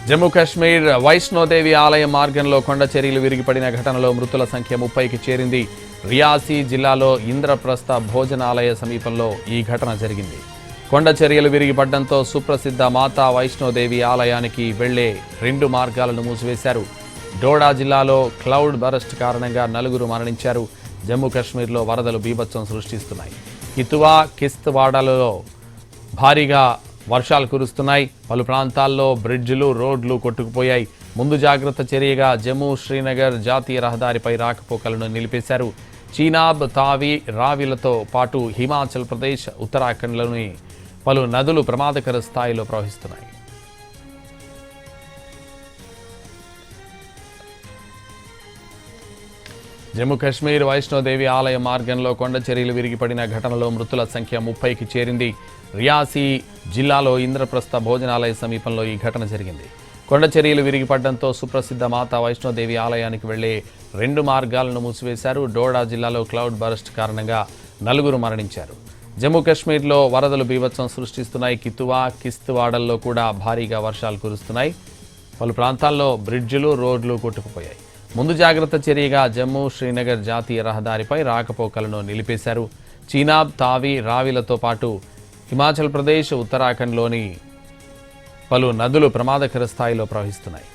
జమ్మూ కాశ్మీర్ వైష్ణోదేవి ఆలయ మార్గంలో కొండ చర్యలు విరిగిపడిన ఘటనలో మృతుల సంఖ్య 30కి చేరింది. రియాసీ జిల్లాలో ఇంద్రప్రస్థ భోజనాలయ సమీపంలో ఈ ఘటన జరిగింది. కొండ చర్యలు విరిగిపడడంతో సుప్రసిద్ధ మాతా వైష్ణోదేవి ఆలయానికి వెళ్లే 2 మార్గాలను మూసివేశారు. డోడా జిల్లాలో క్లౌడ్ బరస్ట్ కారణంగా 4 మరణించారు. జమ్మూ కాశ్మీర్లో వరదలు బీభత్సం సృష్టిస్తున్నాయి. కితువా కిస్తవాడలలో భారీగా వర్షాలు కురుస్తున్నాయి. పలు ప్రాంతాల్లో బ్రిడ్జిలు రోడ్లు కొట్టుకుపోయాయి. ముందు జాగ్రత్త చర్యగా జమ్మూ శ్రీనగర్ జాతీయ రహదారిపై రాకపోకలను నిలిపేశారు. చీనాబ్ తావి రావిలతో పాటు హిమాచల్ ప్రదేశ్ ఉత్తరాఖండ్లోని పలు నదులు ప్రమాదకర స్థాయిలో ప్రవహిస్తున్నాయి. జమ్మూ కాశ్మీర్ వైష్ణోదేవి ఆలయ మార్గంలో కొండ చర్యలు విరిగిపడిన ఘటనలో మృతుల సంఖ్య 30కి చేరింది. రియాసీ జిల్లాలో ఇంద్రప్రస్థ భోజనాలయ సమీపంలో ఈ ఘటన జరిగింది. కొండ చర్యలు విరిగిపడడంతో సుప్రసిద్ధ మాతా వైష్ణోదేవి ఆలయానికి వెళ్లే 2 మార్గాలను మూసివేశారు. డోడా జిల్లాలో క్లౌడ్ బరస్ట్ కారణంగా 4 మరణించారు. జమ్మూ కాశ్మీర్లో వరదలు బీభత్సం సృష్టిస్తున్నాయి. కితువా కిస్తవాడల్లో కూడా భారీగా వర్షాలు కురుస్తున్నాయి. పలు ప్రాంతాల్లో బ్రిడ్జిలు రోడ్లు కొట్టుకుపోయాయి. ముందు జాగ్రత్త చర్యగా జమ్మూ శ్రీనగర్ జాతీయ రహదారిపై రాకపోకలను నిలిపేశారు. చీనాబ్ తావి రావిలతో పాటు హిమాచల్ ప్రదేశ్ ఉత్తరాఖండ్లోని పలు నదులు ప్రమాదకర స్థాయిలో ప్రవహిస్తున్నాయి.